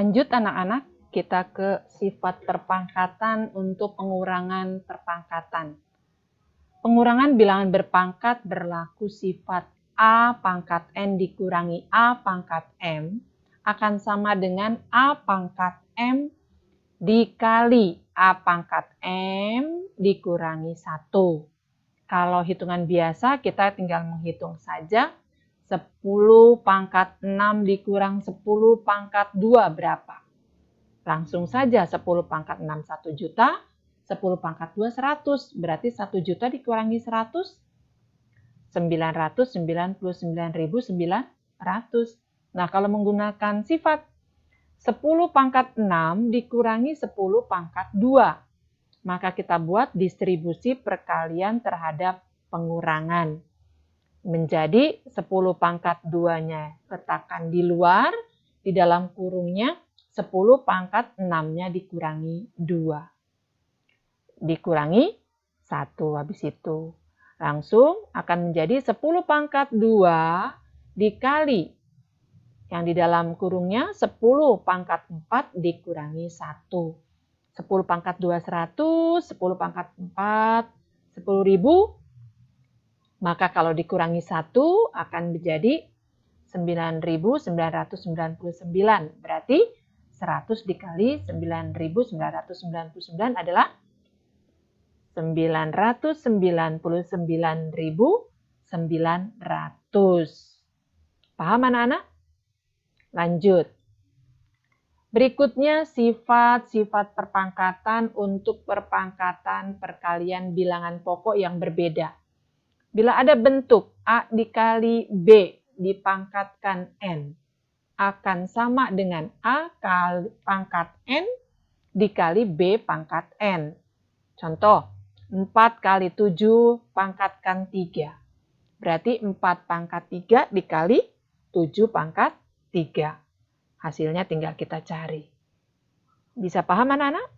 Lanjut anak-anak, kita ke sifat perpangkatan untuk pengurangan perpangkatan. Pengurangan bilangan berpangkat berlaku sifat A pangkat N dikurangi A pangkat M akan sama dengan A pangkat M dikali A pangkat M dikurangi 1. Kalau hitungan biasa kita tinggal menghitung saja 10 pangkat 6 dikurang 10 pangkat 2 berapa? Langsung saja 10 pangkat 6 1 juta, 10 pangkat 2 100. Berarti 1 juta dikurangi 100, 999.900. Nah, kalau menggunakan sifat 10 pangkat 6 dikurangi 10 pangkat 2, maka kita buat distribusi perkalian terhadap pengurangan. Menjadi 10 pangkat 2-nya letakkan di luar, di dalam kurungnya 10 pangkat 6-nya dikurangi 2. Dikurangi 1 habis itu. Langsung akan menjadi 10 pangkat 2 dikali yang di dalam kurungnya 10 pangkat 4 dikurangi 1. 10 pangkat 2 100, 10 pangkat 4 10.000. Maka kalau dikurangi 1 akan menjadi 9.999. Berarti 100 dikali 9.999 adalah 999.900. Paham anak-anak? Lanjut. Berikutnya sifat-sifat perpangkatan untuk perpangkatan perkalian bilangan pokok yang berbeda. Bila ada bentuk A dikali B dipangkatkan N akan sama dengan A kali pangkat N dikali B pangkat N. Contoh, 4 kali 7 pangkatkan 3. Berarti 4 pangkat 3 dikali 7 pangkat 3. Hasilnya tinggal kita cari. Bisa paham anak-anak?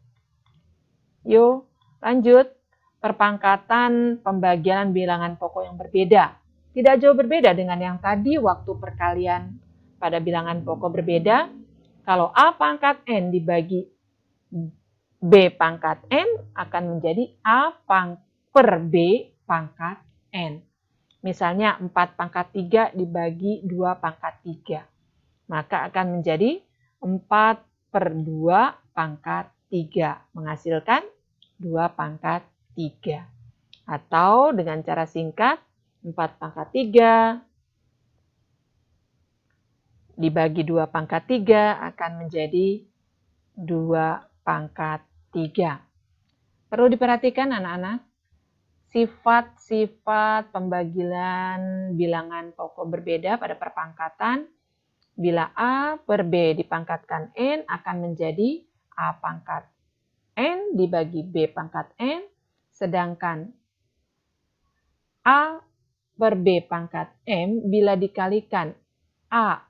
Yuk, lanjut. Perpangkatan pembagian bilangan pokok yang berbeda. Tidak jauh berbeda dengan yang tadi waktu perkalian pada bilangan pokok berbeda. Kalau A pangkat N dibagi B pangkat N akan menjadi A per B pangkat N. Misalnya 4 pangkat 3 dibagi 2 pangkat 3. Maka akan menjadi 4 per 2 pangkat 3. Menghasilkan 2 pangkat 3. Atau dengan cara singkat, 4 pangkat 3 dibagi 2 pangkat 3 akan menjadi 2 pangkat 3. Perlu diperhatikan anak-anak, sifat-sifat pembagian bilangan pokok berbeda pada perpangkatan. Bila A per B dipangkatkan N akan menjadi A pangkat N dibagi B pangkat N. Sedangkan A per B pangkat M bila dikalikan A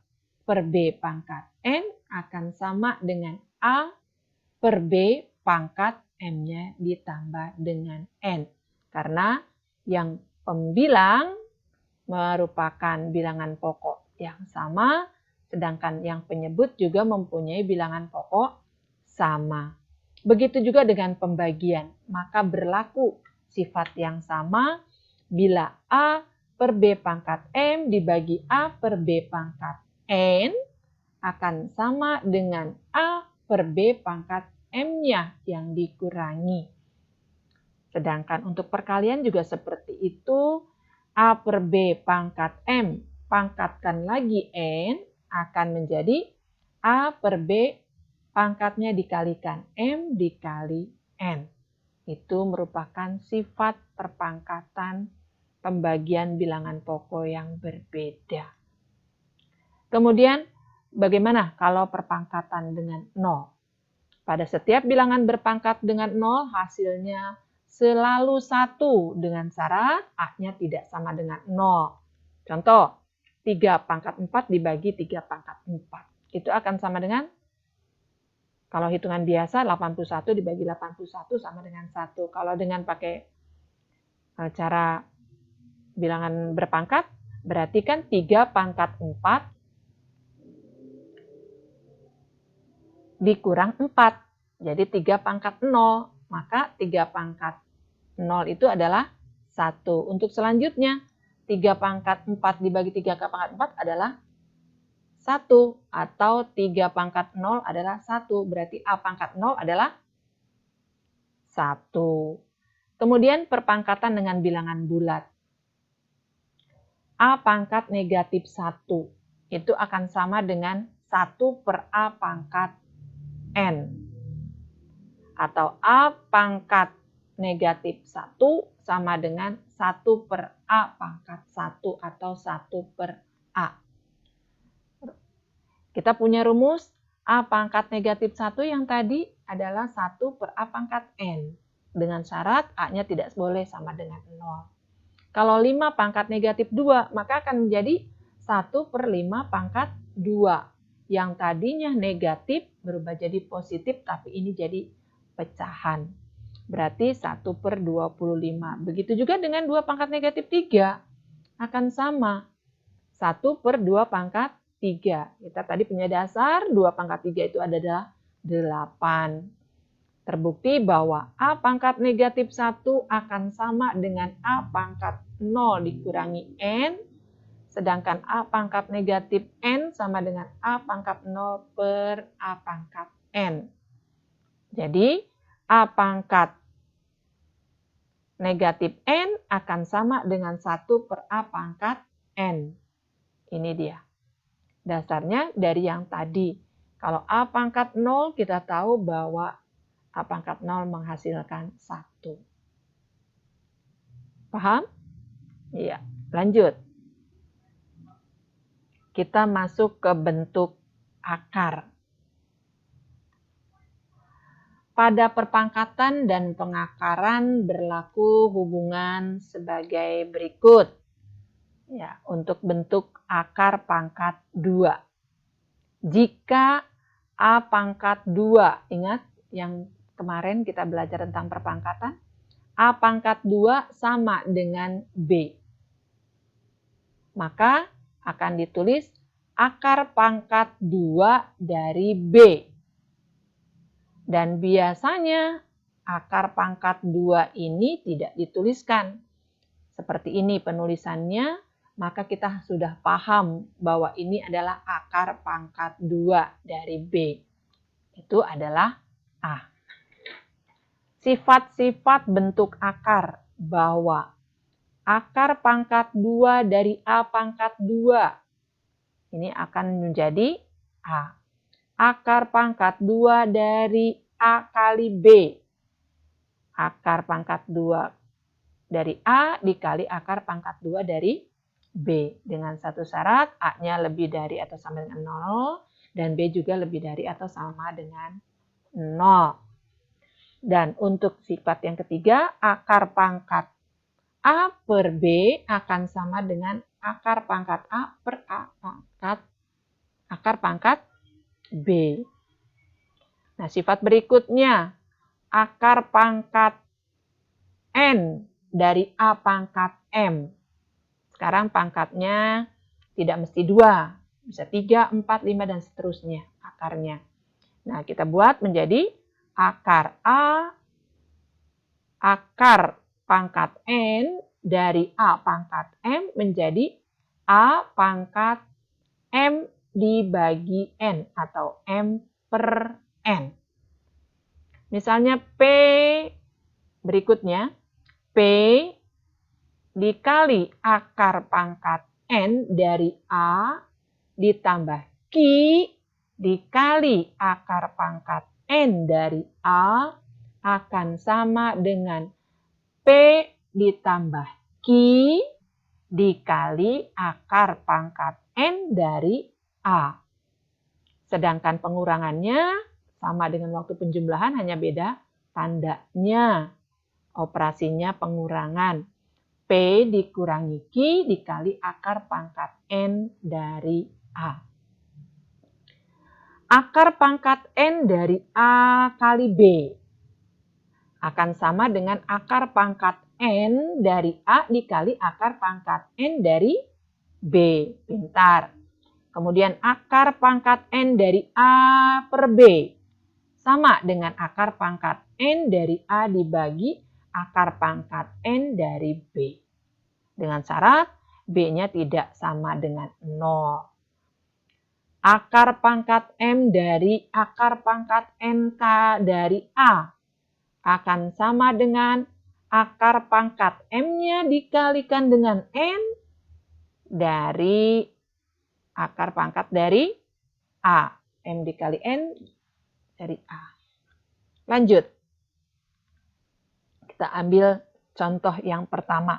per B pangkat N akan sama dengan A per B pangkat M-nya ditambah dengan N. Karena yang pembilang merupakan bilangan pokok yang sama, sedangkan yang penyebut juga mempunyai bilangan pokok sama. Begitu juga dengan pembagian, maka berlaku sifat yang sama bila A per B pangkat M dibagi A per B pangkat N akan sama dengan A per B pangkat M-nya yang dikurangi. Sedangkan untuk perkalian juga seperti itu, A per B pangkat M pangkatkan lagi N akan menjadi A per B pangkatnya dikalikan M dikali N. Itu merupakan sifat perpangkatan pembagian bilangan pokok yang berbeda. Kemudian, bagaimana kalau perpangkatan dengan 0? Pada setiap bilangan berpangkat dengan 0, hasilnya selalu 1 dengan syarat A-nya tidak sama dengan 0. Contoh, 3 pangkat 4 dibagi 3 pangkat 4. Itu akan sama dengan, kalau hitungan biasa 81 dibagi 81 sama dengan 1. Kalau dengan pakai cara bilangan berpangkat, berarti kan 3 pangkat 4 dikurang 4. Jadi 3 pangkat 0. Maka 3 pangkat 0 itu adalah 1. Untuk selanjutnya, 3 pangkat 4 dibagi 3 ke pangkat 4 adalah 1. Atau 3 pangkat 0 adalah 1. Berarti A pangkat 0 adalah 1. Kemudian perpangkatan dengan bilangan bulat. A pangkat negatif 1 itu akan sama dengan 1 per A pangkat N. Atau A pangkat negatif 1 sama dengan 1 per A pangkat 1 atau 1 per A. Kita punya rumus A pangkat negatif 1 yang tadi adalah 1 per A pangkat N. Dengan syarat A-nya tidak boleh sama dengan 0. Kalau 5 pangkat negatif 2, maka akan menjadi 1 per 5 pangkat 2. Yang tadinya negatif berubah jadi positif, tapi ini jadi pecahan. Berarti 1 per 25. Begitu juga dengan 2 pangkat negatif 3. Akan sama. 1 per 2 pangkat 3. Kita tadi punya dasar, 2 pangkat 3 itu adalah 8. Terbukti bahwa A pangkat negatif 1 akan sama dengan A pangkat 0 dikurangi N, sedangkan A pangkat negatif N sama dengan A pangkat 0 per A pangkat N. Jadi, A pangkat negatif N akan sama dengan 1 per A pangkat N. Ini dia. Dasarnya dari yang tadi. Kalau A pangkat 0 kita tahu bahwa A pangkat 0 menghasilkan 1. Paham? Iya, lanjut. Kita masuk ke bentuk akar. Pada perpangkatan dan pengakaran berlaku hubungan sebagai berikut. Ya, untuk bentuk akar pangkat 2. Jika A pangkat 2, ingat yang kemarin kita belajar tentang perpangkatan, A pangkat 2 sama dengan B. Maka akan ditulis akar pangkat 2 dari B. Dan biasanya akar pangkat 2 ini tidak dituliskan. Seperti ini penulisannya, maka kita sudah paham bahwa ini adalah akar pangkat 2 dari B. Itu adalah A. Sifat-sifat bentuk akar bahwa akar pangkat 2 dari A pangkat 2 ini akan menjadi A. Akar pangkat 2 dari A kali B. Akar pangkat 2 dari A dikali akar pangkat 2 dari B. Dengan satu syarat, A-nya lebih dari atau sama dengan 0, dan B juga lebih dari atau sama dengan 0. Dan untuk sifat yang ketiga, akar pangkat A per B akan sama dengan akar pangkat A per akar pangkat B. Nah, sifat berikutnya, akar pangkat N dari A pangkat M. Sekarang pangkatnya tidak mesti 2, bisa 3, 4, 5, dan seterusnya akarnya. Nah, kita buat menjadi akar A, akar pangkat N dari A pangkat M menjadi A pangkat M dibagi N atau M per N. Misalnya P berikutnya, P dikali akar pangkat N dari A ditambah Q dikali akar pangkat N dari A akan sama dengan P ditambah Q dikali akar pangkat N dari A. Sedangkan pengurangannya sama dengan waktu penjumlahan, hanya beda tandanya. Operasinya pengurangan. P dikurangi Q dikali akar pangkat N dari A. Akar pangkat N dari A kali B akan sama dengan akar pangkat N dari A dikali akar pangkat N dari B. Pintar. Kemudian akar pangkat N dari A per B sama dengan akar pangkat N dari A dibagi akar pangkat N dari B. Dengan syarat B-nya tidak sama dengan 0. Akar pangkat M dari akar pangkat NK dari A akan sama dengan akar pangkat M-nya dikalikan dengan N dari akar pangkat dari A. M dikali N dari A. Lanjut. Kita ambil contoh yang pertama.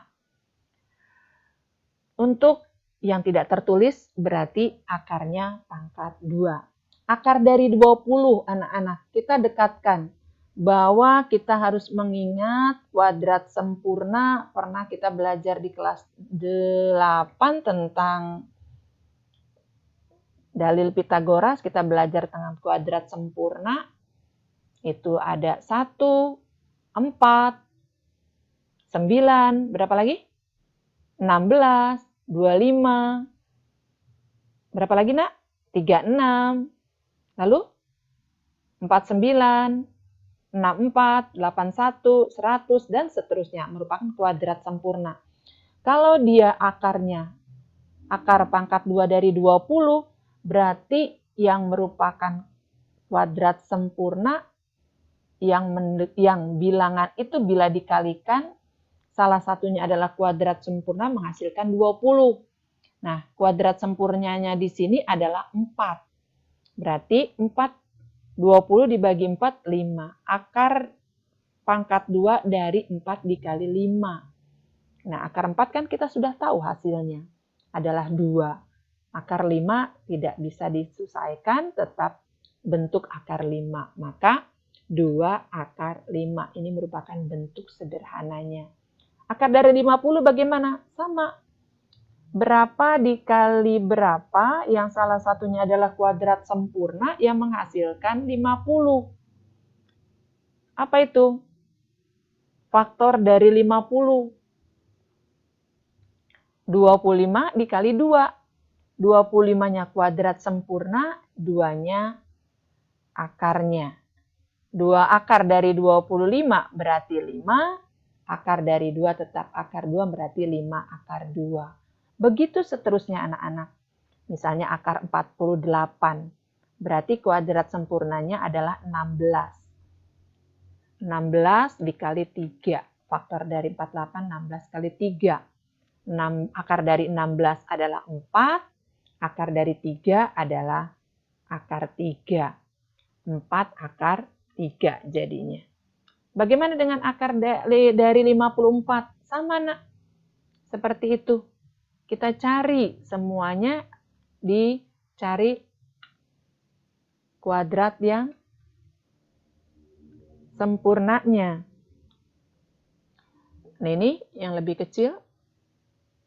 Untuk yang tidak tertulis berarti akarnya pangkat 2. Akar dari 20 anak-anak kita dekatkan bahwa kita harus mengingat kuadrat sempurna. Pernah kita belajar di kelas 8 tentang dalil Pitagoras, kita belajar tentang kuadrat sempurna. Itu ada 1, 4, 9, berapa lagi? 16, 25, berapa lagi nak? 36, lalu 49, 64, 81, 100, dan seterusnya merupakan kuadrat sempurna. Kalau dia akarnya, akar pangkat 2 dari 20, berarti yang merupakan kuadrat sempurna, yang bilangan itu bila dikalikan, salah satunya adalah kuadrat sempurna menghasilkan 20. Nah, kuadrat sempurnanya di sini adalah 4. Berarti 20 dibagi 4, 5. Akar pangkat 2 dari 4 dikali 5. Nah, akar 4 kan kita sudah tahu hasilnya adalah 2. Akar 5 tidak bisa diselesaikan, tetap bentuk akar 5. Maka 2 akar 5 ini merupakan bentuk sederhananya. Akar dari 50 bagaimana? Sama. Berapa dikali berapa yang salah satunya adalah kuadrat sempurna yang menghasilkan 50. Apa itu? Faktor dari 50. 25 dikali 2. 25-nya kuadrat sempurna, 2-nya akarnya. 2 akar dari 25 berarti 5. Akar dari 2 tetap akar 2 berarti 5 akar 2. Begitu seterusnya anak-anak. Misalnya akar 48. Berarti kuadrat sempurnanya adalah 16. 16 dikali 3. Faktor dari 48, 16 kali 3. Akar dari 16 adalah 4. Akar dari 3 adalah akar 3. 4 akar 3 jadinya. Bagaimana dengan akar dari 54? Sama nak. Seperti itu. Kita cari semuanya, dicari kuadrat yang sempurnanya. Nah, ini yang lebih kecil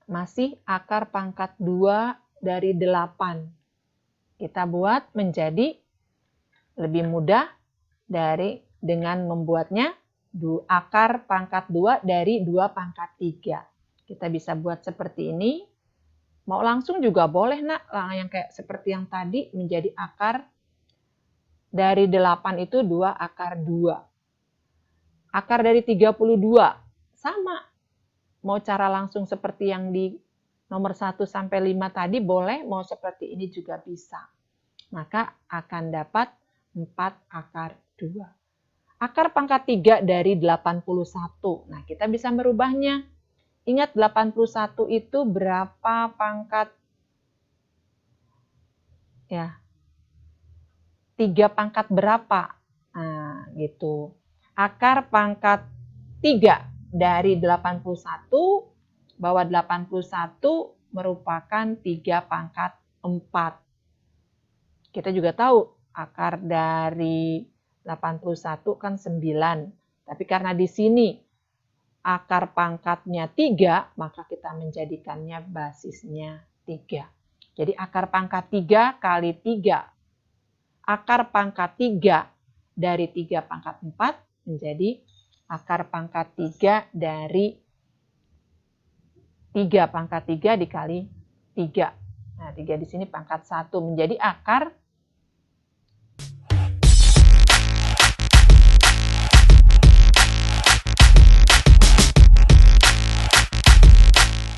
masih akar pangkat 2 dari 8. Kita buat menjadi lebih mudah dengan membuatnya akar pangkat 2 dari 2 pangkat 3. Kita bisa buat seperti ini. Mau langsung juga boleh nak, yang kayak seperti yang tadi menjadi akar dari 8 itu 2 akar 2. Akar dari 32 sama. Mau cara langsung seperti yang di nomor 1 sampai 5 tadi boleh, mau seperti ini juga bisa. Maka akan dapat 4 akar 2. Akar pangkat 3 dari 81. Nah, kita bisa merubahnya. Ingat 81 itu berapa pangkat? Ya. 3 pangkat berapa? Nah, gitu. Akar pangkat 3 dari 81, bahwa 81 merupakan 3 pangkat 4. Kita juga tahu akar dari 81 kan 9. Tapi karena di sini akar pangkatnya 3, maka kita menjadikannya basisnya 3. Jadi akar pangkat 3 kali 3. Akar pangkat 3 dari 3 pangkat 4 menjadi akar pangkat 3 dari 3 pangkat 3 dikali 3. Nah, 3 di sini pangkat 1 menjadi akar